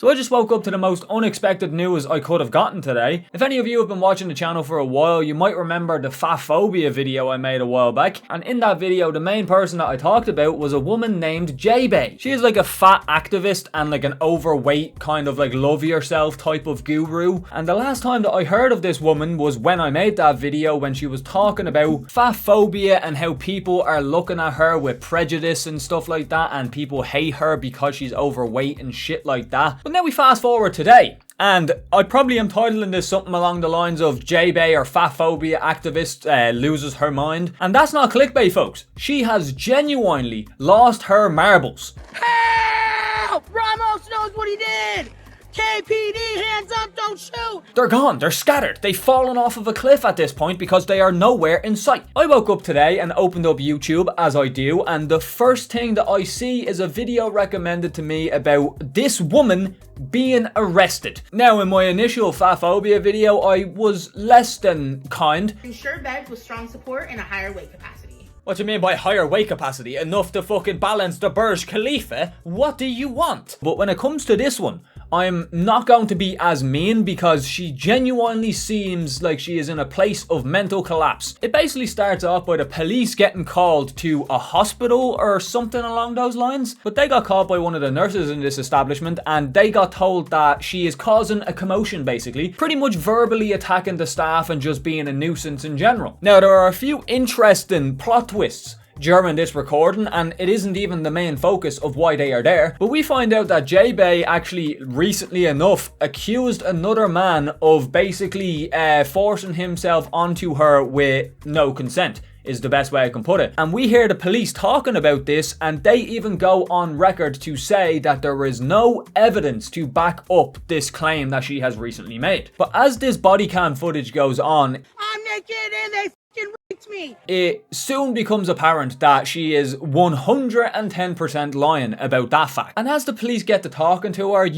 So I just woke up to the most unexpected news I could have gotten today. If any of you have been watching the channel for a while, you might remember the fat phobia video I made a while back. And in that video, the main person that I talked about was a woman named jaebae. She is like a fat activist and like an overweight kind of like love yourself type of guru. And the last time that I heard of this woman was when I made that video, when she was talking about fat phobia and how people are looking at her with prejudice and stuff like that, and people hate her because she's overweight and shit like that. But now we fast forward today, and I probably am titling this something along the lines of jaebae or fat phobia activist loses her mind. And that's not clickbait, folks. She has genuinely lost her marbles. Help! Ramos knows what he did! KPD, hands up, don't shoot! They're gone, they're scattered, they've fallen off of a cliff at this point because they are nowhere in sight. I woke up today and opened up YouTube, as I do, and the first thing that I see is a video recommended to me about this woman being arrested. Now, in my initial fat phobia video, I was less than kind. Ensure beds with strong support and a higher weight capacity. What do you mean by higher weight capacity? Enough to fucking balance the Burj Khalifa? What do you want? But when it comes to this one, I'm not going to be as mean because she genuinely seems like she is in a place of mental collapse. It basically starts off by the police getting called to a hospital or something along those lines. But they got called by one of the nurses in this establishment and they got told that she is causing a commotion basically. Pretty much verbally attacking the staff and just being a nuisance in general. Now there are a few interesting plot twists during this recording, and it isn't even the main focus of why they are there, but we find out that jaebae actually recently enough accused another man of basically forcing himself onto her with no consent, is the best way I can put it. And we hear the police talking about this, and they even go on record to say that there is no evidence to back up this claim that she has recently made. But as this body cam footage goes on, I'm naked and they fucking raped me! It soon becomes apparent that she is 110% lying about that fact. And as the police get to talking to her,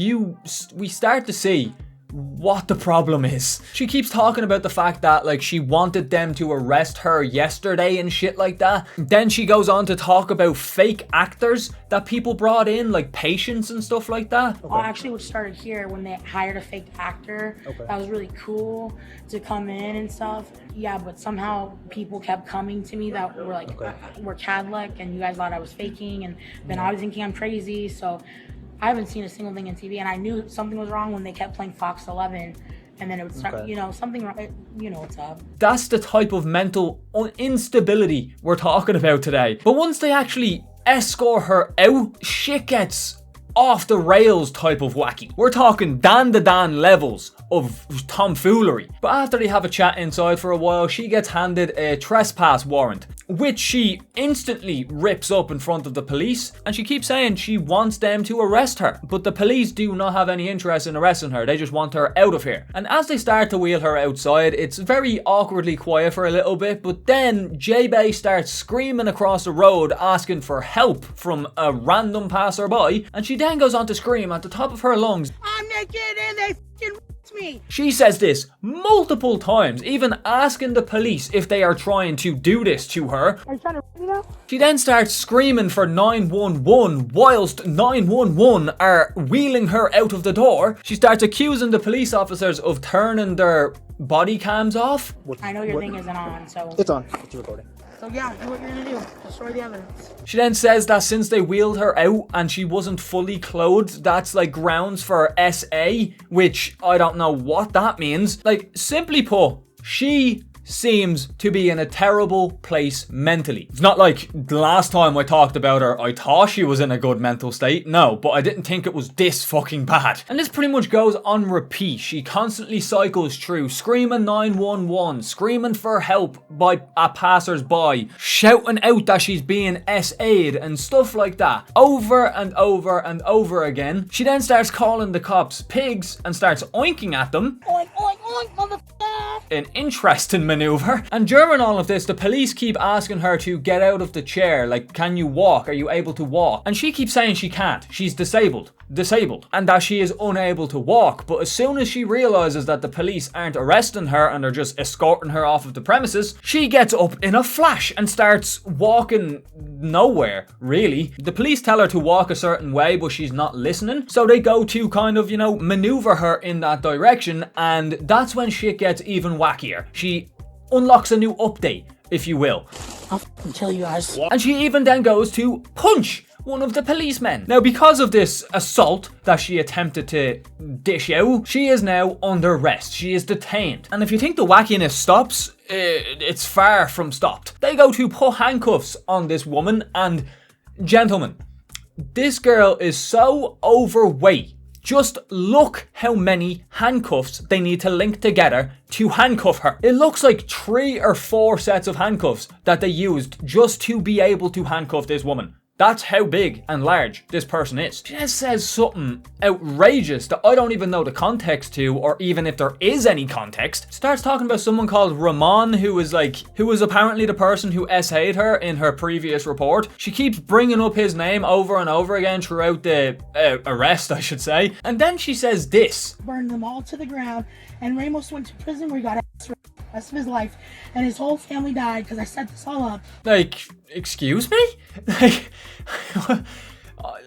we start to see what the problem is. She keeps talking about the fact that like she wanted them to arrest her yesterday and shit like that. Then she goes on to talk about fake actors that people brought in, like patients and stuff like that. Well, actually what started here when they hired a fake actor. That was really cool to come in and stuff. Yeah, but somehow people kept coming to me that were like, we're Cadlick and you guys thought I was faking, and then I was thinking I'm crazy, so I haven't seen a single thing on TV, and I knew something was wrong when they kept playing Fox 11, and then it would start, you know, something wrong, you know what's up. That's the type of mental instability we're talking about today. But once they actually escort her out, shit gets off the rails type of wacky. We're talking Dan levels of tomfoolery. But after they have a chat inside for a while, she gets handed a trespass warrant, which she instantly rips up in front of the police, and she keeps saying she wants them to arrest her. But the police do not have any interest in arresting her, they just want her out of here. And as they start to wheel her outside, it's very awkwardly quiet for a little bit, but then jaebae starts screaming across the road asking for help from a random passerby, and she then goes on to scream at the top of her lungs, I'm naked and they fucking raped me! She says this multiple times, even asking the police if they are trying to do this to her. Are you trying to rape me now? She then starts screaming for 911 whilst 911 are wheeling her out of the door. She starts accusing the police officers of turning their body cams off. I know your thing isn't on, so... It's on. It's recording. So yeah, do what you're gonna do. Destroy the evidence. She then says that since they wheeled her out and she wasn't fully clothed, that's like grounds for SA, which I don't know what that means. Like, simply put, she seems to be in a terrible place mentally. It's not like the last time I talked about her, I thought she was in a good mental state. No, but I didn't think it was this fucking bad. And this pretty much goes on repeat. She constantly cycles through screaming 911, screaming for help by a passers-by, shouting out that she's being SA'd and stuff like that. Over and over and over again. She then starts calling the cops pigs and starts oinking at them. Oink, oink, oink, motherfucker! an interesting maneuver. And during all of this, the police keep asking her to get out of the chair. Like, can you walk? Are you able to walk? And she keeps saying she can't. She's disabled, and that she is unable to walk. But as soon as she realizes that the police aren't arresting her and are just escorting her off of the premises, she gets up in a flash and starts walking nowhere, really. The police tell her to walk a certain way, but she's not listening. So they go to kind of, maneuver her in that direction, and that's when shit gets even wackier. She unlocks a new update, if you will. I'll kill you guys. And she even then goes to punch one of the policemen. Now, because of this assault that she attempted to dish out, she is now under arrest. She is detained. And if you think the wackiness stops, it's far from stopped. They go to put handcuffs on this woman, and gentlemen, this girl is so overweight. Just look how many handcuffs they need to link together to handcuff her. It looks like 3 or 4 sets of handcuffs that they used just to be able to handcuff this woman. That's how big and large this person is. She just says something outrageous that I don't even know the context to, or even if there is any context. Starts talking about someone called Ramon, who was apparently the person who SA'd her in her previous report. She keeps bringing up his name over and over again throughout the arrest, I should say. And then she says this. Burned them all to the ground, and Ramos went to prison where he got the rest of his life, and his whole family died because I set this all up. Like, excuse me?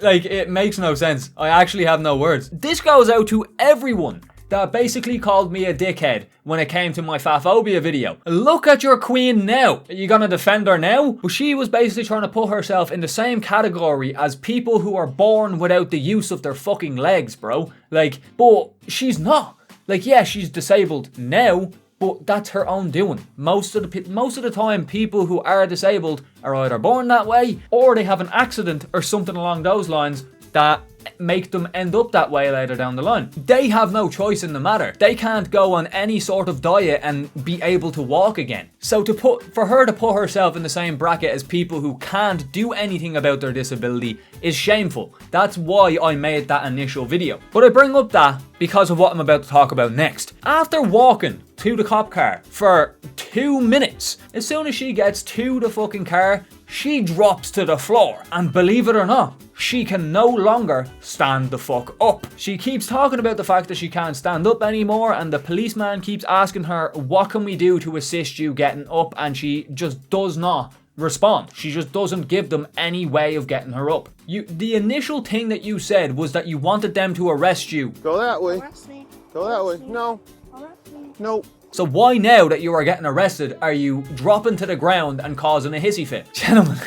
Like, it makes no sense. I actually have no words. This goes out to everyone that basically called me a dickhead when it came to my fatphobia video. Look at your queen now. Are you gonna defend her now? Well, she was basically trying to put herself in the same category as people who are born without the use of their fucking legs, bro. Like, but she's not. Like, yeah, she's disabled now, but that's her own doing. Most of the time, people who are disabled are either born that way, or they have an accident or something along those lines that make them end up that way later down the line. They have no choice in the matter. They can't go on any sort of diet and be able to walk again. So for her to put herself in the same bracket as people who can't do anything about their disability is shameful. That's why I made that initial video. But I bring up that because of what I'm about to talk about next. After walking to the cop car for 2 minutes, as soon as she gets to the fucking car, she drops to the floor. And believe it or not, she can no longer stand the fuck up. She keeps talking about the fact that she can't stand up anymore, and the policeman keeps asking her, what can we do to assist you getting up? And she just does not respond. She just doesn't give them any way of getting her up. The initial thing that you said was that you wanted them to arrest you. Go that way. Arrest me. Go that way. No. Arrest me. No. So why now that you are getting arrested are you dropping to the ground and causing a hissy fit? Gentlemen,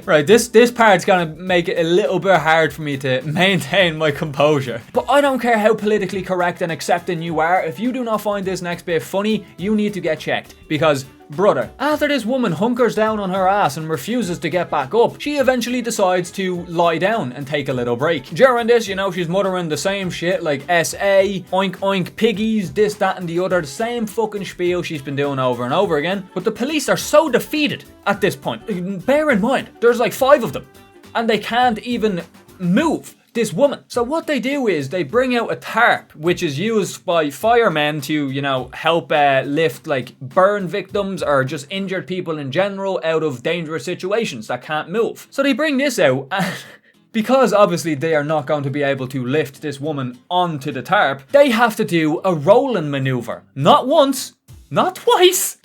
right, this part's gonna make it a little bit hard for me to maintain my composure. But I don't care how politically correct and accepting you are, if you do not find this next bit funny, you need to get checked. Because, brother, after this woman hunkers down on her ass and refuses to get back up, she eventually decides to lie down and take a little break. During this, she's muttering the same shit like SA, oink oink piggies, this, that and the other, the same fucking spiel she's been doing over and over again. But the police are so defeated at this point. Bear in mind, there's like 5 of them, and they can't even move this woman. So what they do is they bring out a tarp, which is used by firemen to, help lift like burn victims or just injured people in general out of dangerous situations that can't move. So they bring this out, and because obviously they are not going to be able to lift this woman onto the tarp, they have to do a rolling maneuver. Not once, not twice,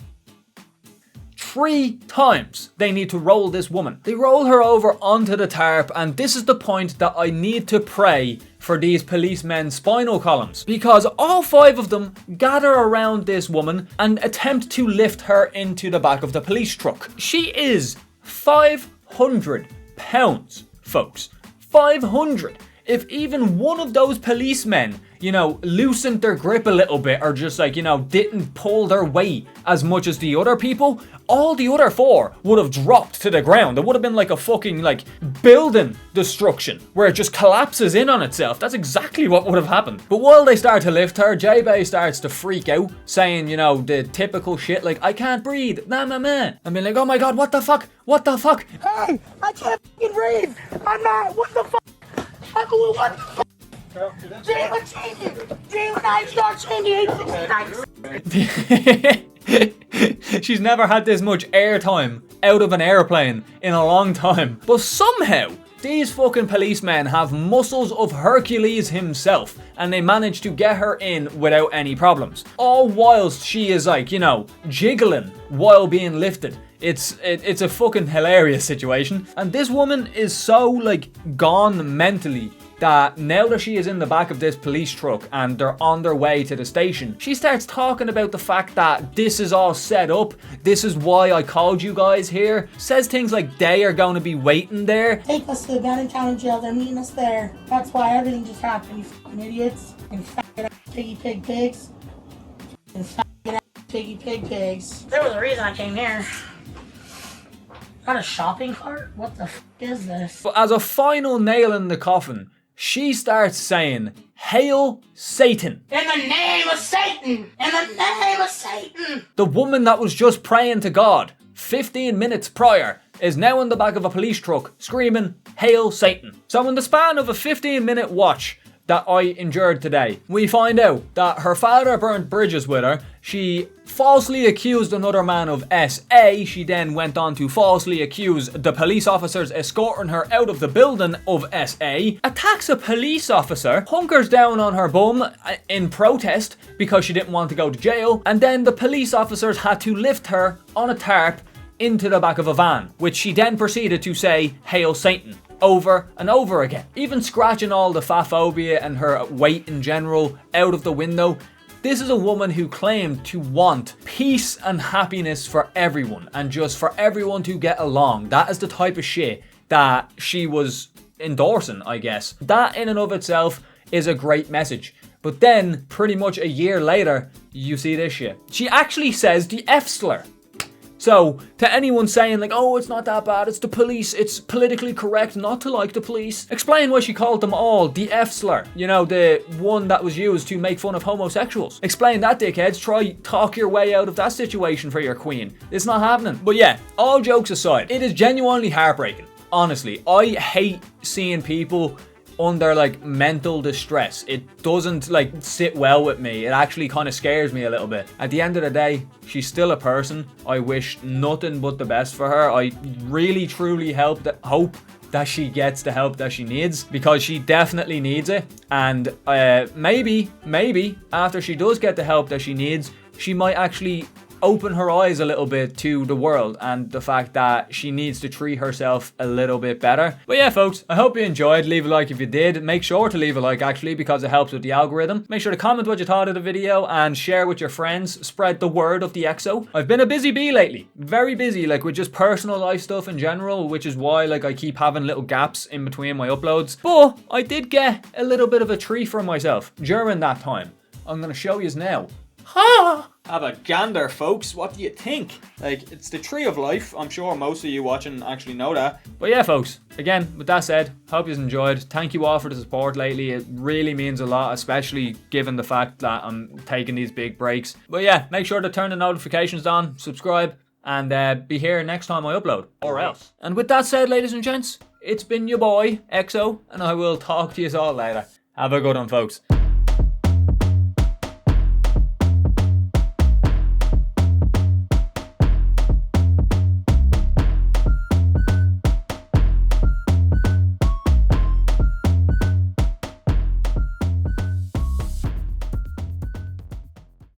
3 times they need to roll this woman. They roll her over onto the tarp, and this is the point that I need to pray for these policemen's spinal columns, because all 5 of them gather around this woman and attempt to lift her into the back of the police truck. She is 500 pounds, folks. 500. If even one of those policemen, loosened their grip a little bit, or just didn't pull their weight as much as the other people, all the other 4 would have dropped to the ground. It would have been like a fucking building destruction where it just collapses in on itself. That's exactly what would have happened. But while they start to lift her, jaebae starts to freak out, saying, the typical shit like, I can't breathe, nah. I mean, like, oh my god, what the fuck? What the fuck? Hey, I can't fucking breathe. I'm not. What the fuck? What the fuck? Jalen changed it. Jalen, I start changing 869. She's never had this much airtime out of an airplane in a long time. But somehow, these fucking policemen have muscles of Hercules himself, and they manage to get her in without any problems. All whilst she is like, you know, jiggling while being lifted. It's a fucking hilarious situation. And this woman is so like gone mentally that now that she is in the back of this police truck and they're on their way to the station, she starts talking about the fact that this is all set up, this is why I called you guys here. Says things like they are going to be waiting there. Take us to the Gun County jail, they're meeting us there. That's why everything just happened, you fucking idiots. And faggot ass piggy pig pigs. And faggot ass piggy pig pigs. There was a reason I came here. Got a shopping cart? What the f is this? But as a final nail in the coffin, she starts saying, "Hail Satan." In the name of Satan! In the name of Satan! The woman that was just praying to God 15 minutes prior is now in the back of a police truck screaming, "Hail Satan." So in the span of a 15-minute watch that I endured today, we find out that her father burnt bridges with her. She falsely accused another man of SA. She then went on to falsely accuse the police officers escorting her out of the building of SA, attacks a police officer, hunkers down on her bum in protest because she didn't want to go to jail, and then the police officers had to lift her on a tarp into the back of a van, which she then proceeded to say, "Hail Satan," over and over again. Even scratching all the fatphobia and her weight in general out of the window. This is a woman who claimed to want peace and happiness for everyone and just for everyone to get along. That is the type of shit that she was endorsing, I guess. That in and of itself is a great message. But then, pretty much a year later, you see this shit. She actually says the F slur. So, to anyone saying like, oh, it's not that bad, it's the police, it's politically correct not to like the police, explain why she called them all the F slur. You know, the one that was used to make fun of homosexuals. Explain that, dickheads. Try talk your way out of that situation for your queen. It's not happening. But yeah, all jokes aside, it is genuinely heartbreaking. Honestly, I hate seeing people under like mental distress. It doesn't like sit well with me. It actually kind of scares me a little bit. At the end of the day, she's still a person. I wish nothing but the best for her. I really truly hope that she gets the help that she needs, because she definitely needs it. And maybe after she does get the help that she needs, she might actually open her eyes a little bit to the world and the fact that she needs to treat herself a little bit better. But yeah, folks, I hope you enjoyed. Leave a like if you did. Make sure to leave a like, actually, because it helps with the algorithm. Make sure to comment what you thought of the video and share with your friends. Spread the word of the EXO. I've been a busy bee lately. Very busy, like with just personal life stuff in general, which is why like I keep having little gaps in between my uploads. But I did get a little bit of a treat for myself during that time. I'm going to show you now. Ha! Have a gander, folks. What do you think? Like, it's the tree of life. I'm sure most of you watching actually know that. But yeah, folks, again, with that said, hope you've enjoyed. Thank you all for the support lately. It really means a lot, especially given the fact that I'm taking these big breaks. But yeah, make sure to turn the notifications on, subscribe, and be here next time I upload, or else. And with that said, ladies and gents, it's been your boy, EXO, and I will talk to you all later. Have a good one, folks.